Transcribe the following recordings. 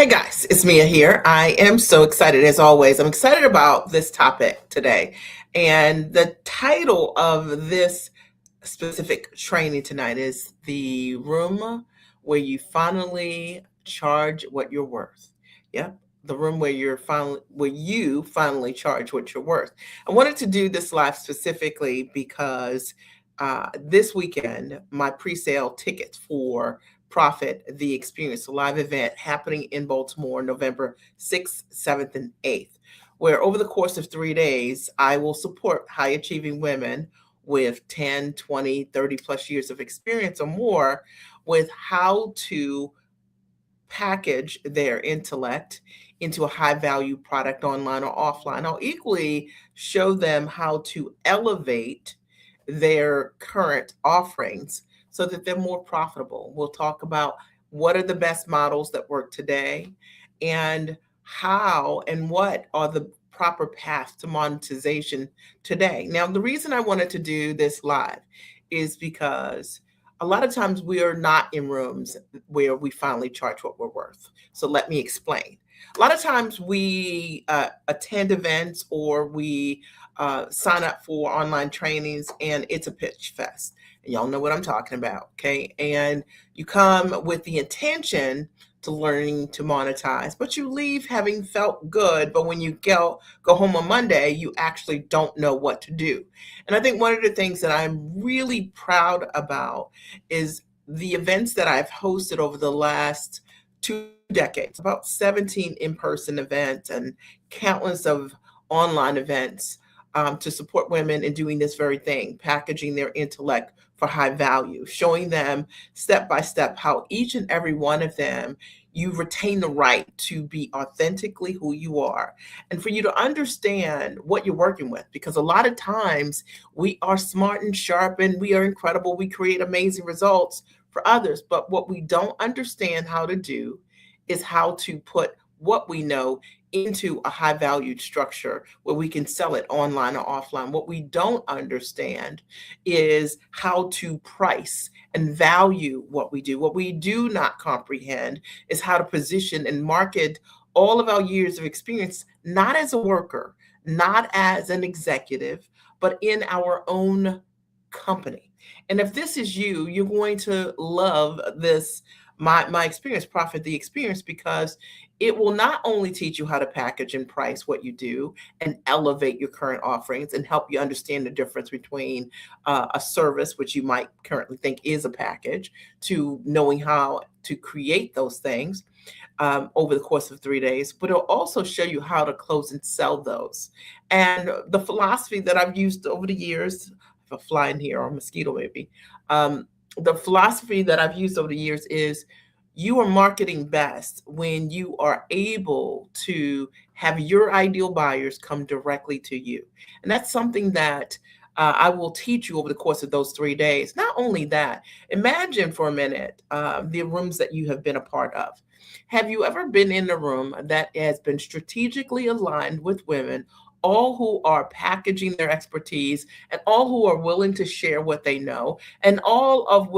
Hey guys, it's Mia here. I am so excited as always. I'm excited about this topic today. And the title of this specific training tonight is The Room Where You Finally Charge What You're Worth. Yep. The room where you finally charge what you're worth. I wanted to do this live specifically because this weekend my pre-sale tickets for Profit the Experience, a live event happening in Baltimore, November 6th, 7th, and 8th, where over the course of 3 days, I will support high achieving women with 10, 20, 30 plus years of experience or more with how to package their intellect into a high value product online or offline. I'll equally show them how to elevate their current offerings so that they're more profitable. We'll talk about what are the best models that work today and how and what are the proper paths to monetization today. Now, the reason I wanted to do this live is because a lot of times we are not in rooms where we finally charge what we're worth. So let me explain. A lot of times we attend events or we sign up for online trainings and it's a pitch fest. And y'all know what I'm talking about, okay? And you come with the intention to learning to monetize, but you leave having felt good. But when you go home on Monday, you actually don't know what to do. And I think one of the things that I'm really proud about is the events that I've hosted over the last 2 decades, about 17 in-person events and countless of online events to support women in doing this very thing, packaging their intellect for high value, showing them step by step how each and every one of them you retain the right to be authentically who you are and for you to understand what you're working with. Because a lot of times we are smart and sharp and we are incredible. We create amazing results for others. But what we don't understand how to do is how to put what we know into a high valued structure where we can sell it online or offline. What we don't understand is how to price and value what we do. What we do not comprehend is how to position and market all of our years of experience, not as a worker, not as an executive, but in our own company. And if this is you, you're going to love this my experience, Profit the Experience, because it will not only teach you how to package and price what you do and elevate your current offerings and help you understand the difference between a service, which you might currently think is a package, to knowing how to create those things over the course of 3 days, but it'll also show you how to close and sell those. And the philosophy that I've used over the years, if a fly in here or a mosquito maybe, the philosophy that I've used over the years is you are marketing best when you are able to have your ideal buyers come directly to you. And that's something that I will teach you over the course of those 3 days. Not only that, imagine for a minute the rooms that you have been a part of. Have you ever been in a room that has been strategically aligned with women, all who are packaging their expertise and all who are willing to share what they know, and all of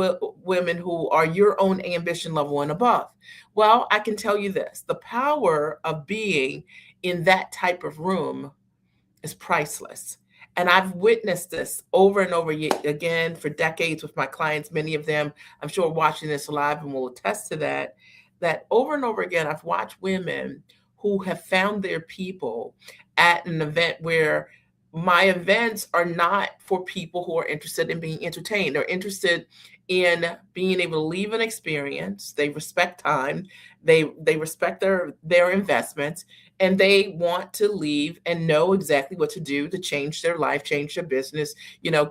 women who are your own ambition level and above? Well, I can tell you this, the power of being in that type of room is priceless. And I've witnessed this over and over again for decades with my clients, many of them, I'm sure, watching this live and will attest to that, that over and over again, I've watched women who have found their people at an event where my events are not for people who are interested in being entertained. They're interested in being able to leave an experience. They respect time. They respect their investments, and they want to leave and know exactly what to do to change their life, change their business,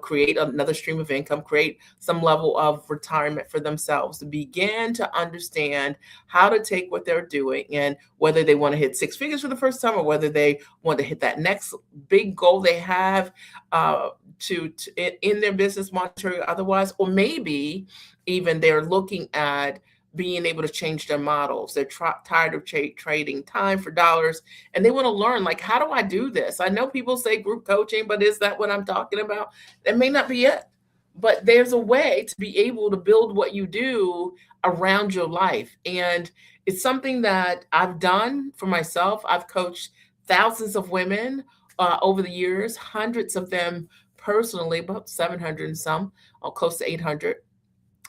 create another stream of income, create some level of retirement for themselves, to begin to understand how to take what they're doing and whether they want to hit six figures for the first time or whether they want to hit that next big goal they have in their business, monetary or otherwise, or maybe even they're looking at being able to change their models. They're tired of trading time for dollars, and they want to learn, like, how do I do this? I know people say group coaching, but is that what I'm talking about? That may not be it, but there's a way to be able to build what you do around your life. And It's something that I've done for myself. I've coached thousands of women over the years, hundreds of them personally, about 700 and some, or close to 800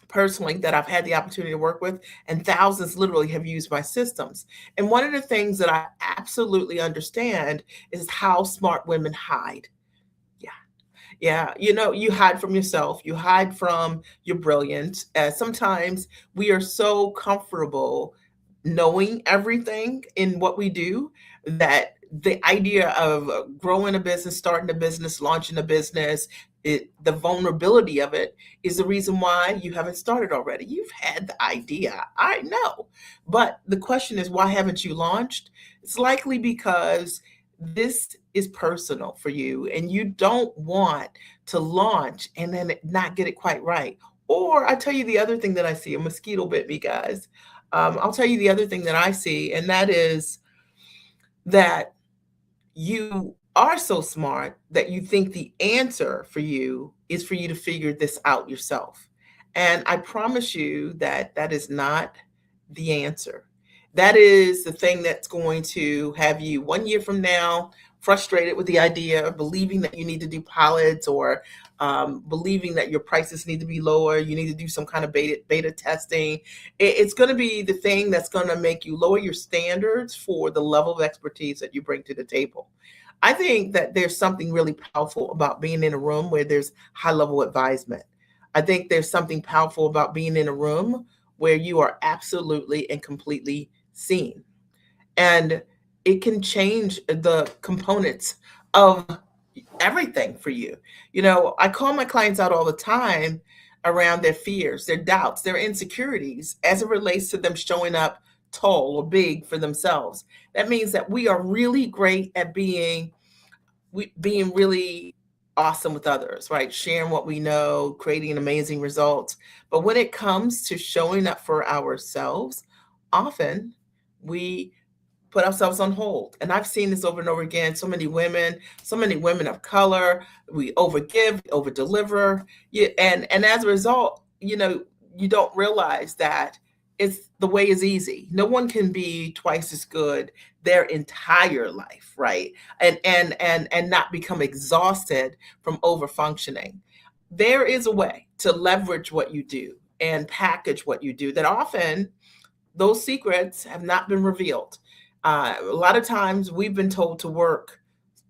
personally that I've had the opportunity to work with, and thousands literally have used my systems. And one of the things that I absolutely understand is how smart women hide. Yeah. Yeah, you hide from yourself, you hide from your brilliance. Sometimes we are so comfortable knowing everything in what we do that the idea of growing a business, starting a business, launching a business, the vulnerability of it is the reason why you haven't started already. You've had the idea, I know. But the question is, why haven't you launched? It's likely because this is personal for you and you don't want to launch and then not get it quite right. Or I tell you the other thing that I see, a mosquito bit me, guys. I'll tell you the other thing that I see, and that is that you are so smart that you think the answer for you is for you to figure this out yourself. And I promise you that that is not the answer. That is the thing that's going to have you 1 year from now frustrated with the idea of believing that you need to do pilots or believing that your prices need to be lower. You need to do some kind of beta testing. It's going to be the thing that's going to make you lower your standards for the level of expertise that you bring to the table. I think that there's something really powerful about being in a room where there's high level advisement. I think there's something powerful about being in a room where you are absolutely and completely seen. And it can change the components of everything for you. I call my clients out all the time around their fears, their doubts, their insecurities as it relates to them showing up tall or big for themselves. That means that we are really great at being really awesome with others, right? Sharing what we know, creating amazing results. But when it comes to showing up for ourselves, often we put ourselves on hold. And I've seen this over and over again. So many women of color, we overgive, over deliver. Yeah, and as a result, you don't realize that it's the way is easy. No one can be twice as good their entire life, right? And not become exhausted from over functioning. There is a way to leverage what you do and package what you do that often those secrets have not been revealed. A lot of times we've been told to work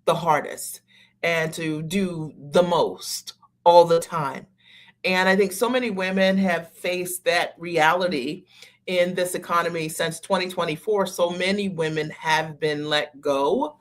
the hardest and to do the most all the time. And I think so many women have faced that reality in this economy since 2024. So many women have been let go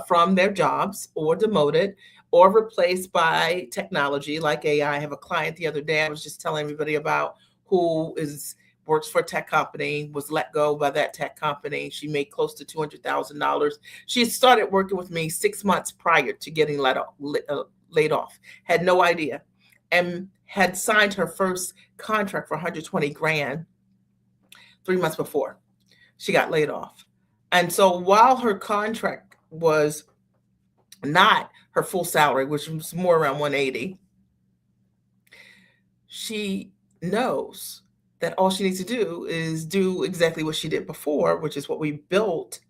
from their jobs or demoted or replaced by technology like AI. I have a client the other day I was just telling everybody about who is works for a tech company, was let go by that tech company. She made close to $200,000. She had started working with me 6 months prior to getting laid off, had no idea, and had signed her first contract for 120 grand 3 months before she got laid off. And so while her contract was not her full salary, which was more around 180, she knows that all she needs to do is do exactly what she did before, which is what we built,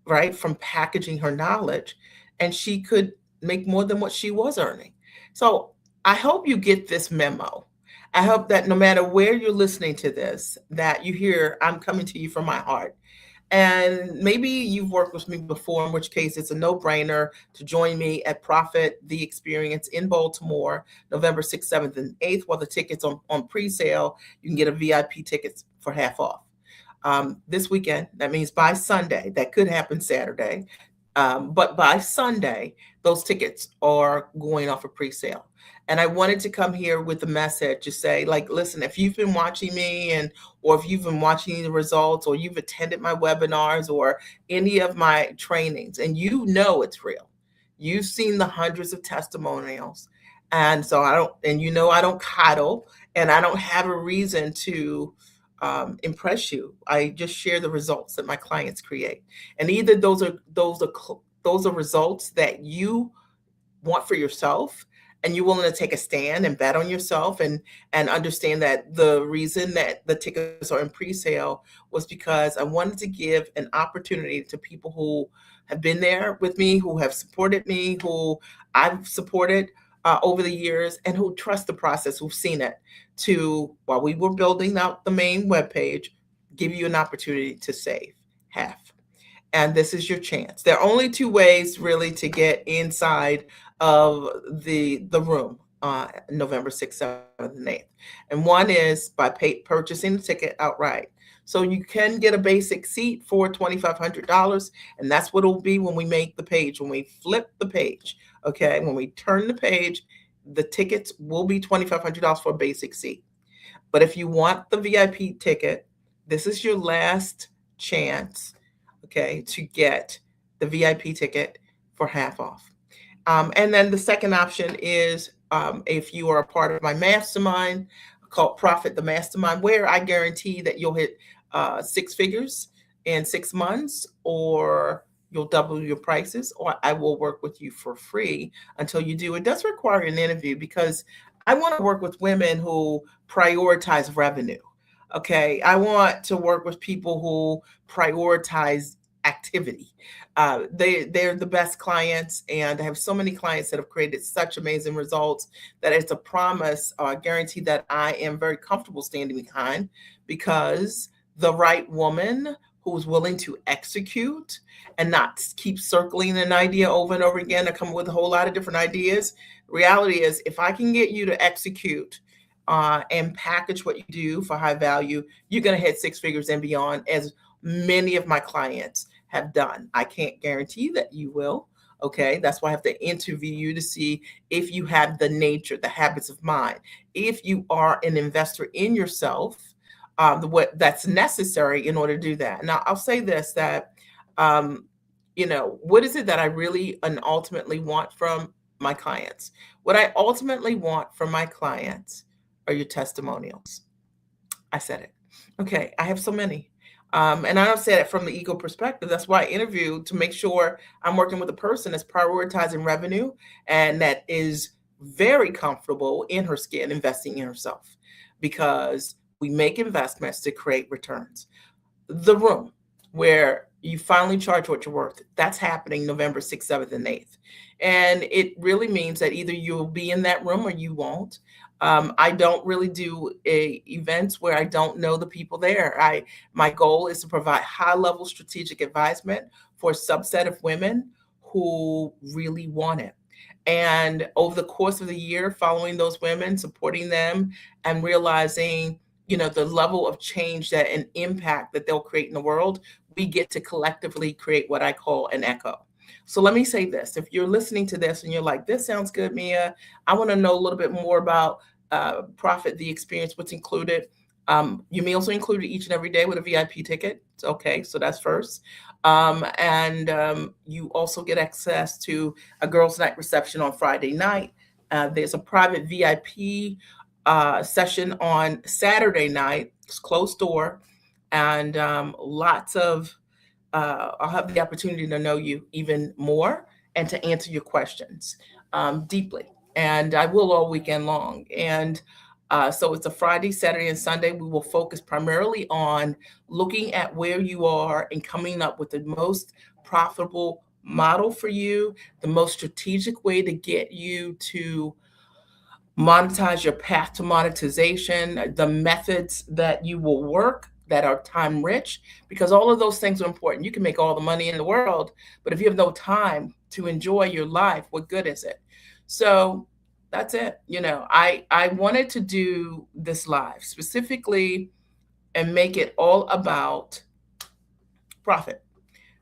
right, from packaging her knowledge, and she could make more than what she was earning. So I hope you get this memo. I hope that no matter where you're listening to this, that you hear I'm coming to you from my heart. And maybe you've worked with me before, in which case it's a no-brainer to join me at Profit the Experience in Baltimore, November 6th, 7th, and 8th, while the tickets on pre-sale. You can get a VIP tickets for half off. This weekend, that means by Sunday, that could happen Saturday, but by Sunday, those tickets are going off a pre-sale. And I wanted to come here with a message to say, like, listen, if you've been watching me or if you've been watching the results or you've attended my webinars or any of my trainings and you know it's real, you've seen the hundreds of testimonials. And so I don't coddle and I don't have a reason to impress you. I just share the results that my clients create. And either those are results that you want for yourself and you're willing to take a stand and bet on yourself and understand that the reason that the tickets are in pre-sale was because I wanted to give an opportunity to people who have been there with me, who have supported me, who I've supported over the years, and who trust the process, who've seen it, to, while we were building out the main webpage, give you an opportunity to save half. And this is your chance. There are only two ways really to get inside of the room, November 6th, 7th, and 8th. And one is by purchasing the ticket outright. So you can get a basic seat for $2,500, and that's what it'll be when we make the page, when we flip the page. Okay, when we turn the page, the tickets will be $2,500 for a basic seat. But if you want the VIP ticket, this is your last chance, okay, to get the VIP ticket for half off. And then the second option is if you are a part of my mastermind called Profit the Mastermind, where I guarantee that you'll hit six figures in 6 months, or you'll double your prices, or I will work with you for free until you do. It does require an interview because I want to work with women who prioritize revenue. Okay. I want to work with people who prioritize activity. They're the best clients, and I have so many clients that have created such amazing results that it's a promise or a guarantee that I am very comfortable standing behind, because the right woman who's willing to execute and not keep circling an idea over and over again and come up with a whole lot of different ideas. Reality is, if I can get you to execute and package what you do for high value, you're going to hit six figures and beyond, as many of my clients have done. I can't guarantee that you will. Okay. That's why I have to interview you to see if you have the nature, the habits of mind, if you are an investor in yourself, what that's necessary in order to do that. Now, I'll say this, that, what is it that I really and ultimately want from my clients? What I ultimately want from my clients are your testimonials. I said it. Okay. I have so many. And I don't say it from the ego perspective. That's why I interview, to make sure I'm working with a person that's prioritizing revenue and that is very comfortable in her skin, investing in herself, because we make investments to create returns. The room where you finally charge what you're worth, that's happening November 6th, 7th, and 8th. And it really means that either you'll be in that room or you won't. I don't really do events where I don't know the people there. My goal is to provide high-level strategic advisement for a subset of women who really want it. And over the course of the year, following those women, supporting them, and realizing, the level of change that and impact that they'll create in the world, we get to collectively create what I call an echo. So let me say this. If you're listening to this and you're like, this sounds good, Mia, I want to know a little bit more about Profit the Experience, what's included. Your meals are included each and every day with a VIP ticket. Okay, so that's first. And you also get access to a girls' night reception on Friday night. There's a private VIP session on Saturday night. It's closed door, and lots of I'll have the opportunity to know you even more and to answer your questions deeply. And I will all weekend long. And so it's a Friday, Saturday, and Sunday. We will focus primarily on looking at where you are and coming up with the most profitable model for you, the most strategic way to get you to monetize, your path to monetization, the methods that you will work that are time rich, because all of those things are important. You can make all the money in the world, but if you have no time to enjoy your life, what good is it? So that's it. I wanted to do this live specifically and make it all about Profit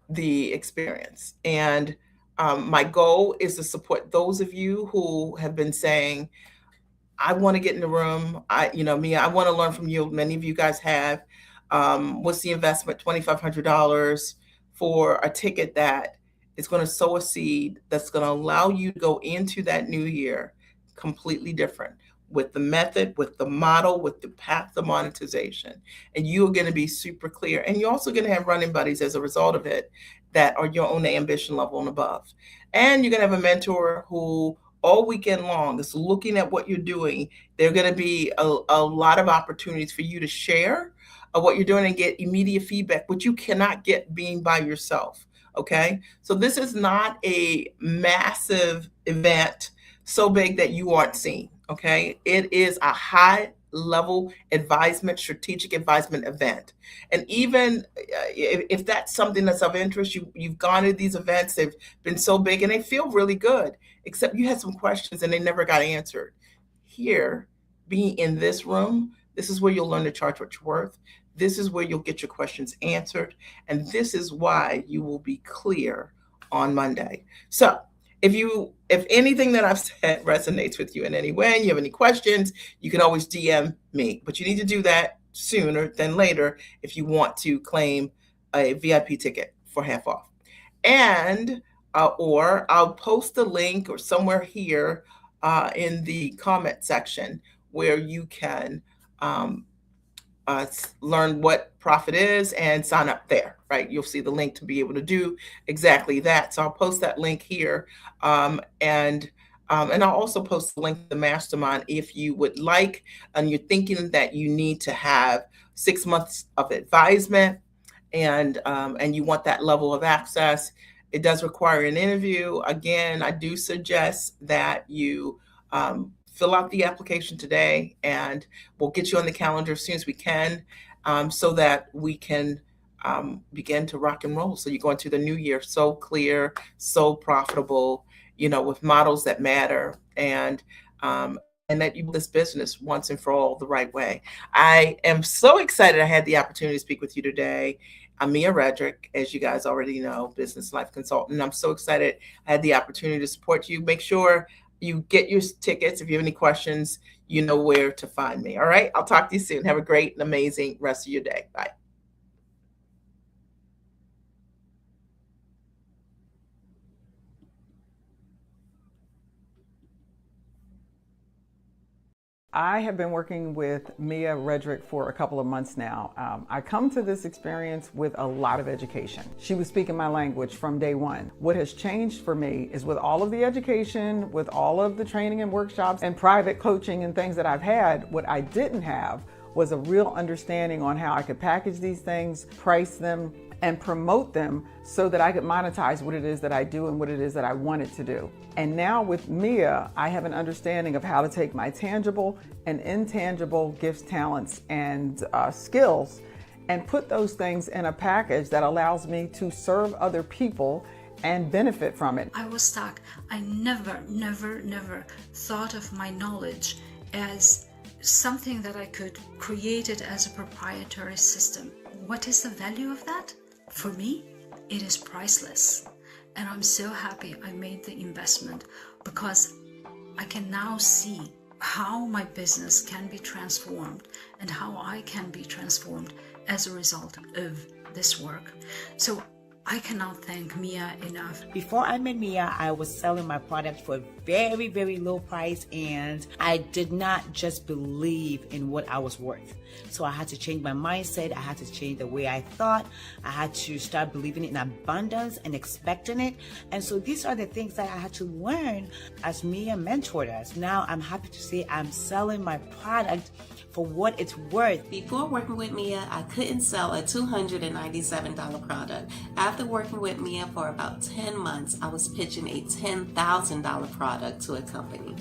the Experience. And my goal is to support those of you who have been saying, I want to get in the room. Mia, I want to learn from you. Many of you guys have. What's the investment? $2,500 for a ticket that is going to sow a seed that's going to allow you to go into that new year completely different, with the method, with the model, with the path to monetization. And you're going to be super clear. And you're also going to have running buddies as a result of it that are your own ambition level and above. And you're going to have a mentor who all weekend long is looking at what you're doing. There are going to be a lot of opportunities for you to share what you're doing and get immediate feedback, which you cannot get being by yourself. Okay. So this is not a massive event so big that you aren't seen. Okay. It is a high level advisement, strategic advisement event. And even if that's something that's of interest, you've gone to these events, they've been so big and they feel really good, except you had some questions and they never got answered. Here, being in this room, this is where you'll learn to charge what you're worth. This is where you'll get your questions answered. And this is why you will be clear on Monday. So if anything that I've said resonates with you in any way, and you have any questions, you can always DM me. But you need to do that sooner than later if you want to claim a VIP ticket for half off. And or I'll post the link or somewhere here in the comment section where you can learn what Profit is and sign up there, right? You'll see the link to be able to do exactly that. So I'll post that link here. And I'll also post the link to the mastermind if you would like, and you're thinking that you need to have 6 months of advisement and you want that level of access. It does require an interview. Again, I do suggest that you fill out the application today, and we'll get you on the calendar as soon as we can, so that we can begin to rock and roll. So you go into the new year so clear, so profitable, with models that matter, and that you build this business once and for all the right way. I am so excited I had the opportunity to speak with you today. I'm Mia Redrick, as you guys already know, business life consultant. I'm so excited I had the opportunity to support you. Make sure you get your tickets. If you have any questions, you know where to find me. All right. I'll talk to you soon. Have a great and amazing rest of your day. Bye. I have been working with Mia Redrick for a couple of months now. I come to this experience with a lot of education. She was speaking my language from day one. What has changed for me is with all of the education, with all of the training and workshops and private coaching and things that I've had, what I didn't have was a real understanding on how I could package these things, price them, and promote them so that I could monetize what it is that I do and what it is that I wanted to do. And now with Mia, I have an understanding of how to take my tangible and intangible gifts, talents, and skills and put those things in a package that allows me to serve other people and benefit from it. I was stuck. I never thought of my knowledge as something that I could create it as a proprietary system. What is the value of that? For me, it is priceless. And I'm so happy I made the investment because I can now see how my business can be transformed and how I can be transformed as a result of this work. So I cannot thank Mia enough. Before I met Mia, I was selling my product for a very, very low price, and I did not just believe in what I was worth. So I had to change my mindset. I had to change the way I thought. I had to start believing in abundance and expecting it. And so these are the things that I had to learn as Mia mentored us. Now I'm happy to say I'm selling my product for what it's worth. Before working with Mia, I couldn't sell a $297 product. After working with Mia for about 10 months, I was pitching a $10,000 product to a company.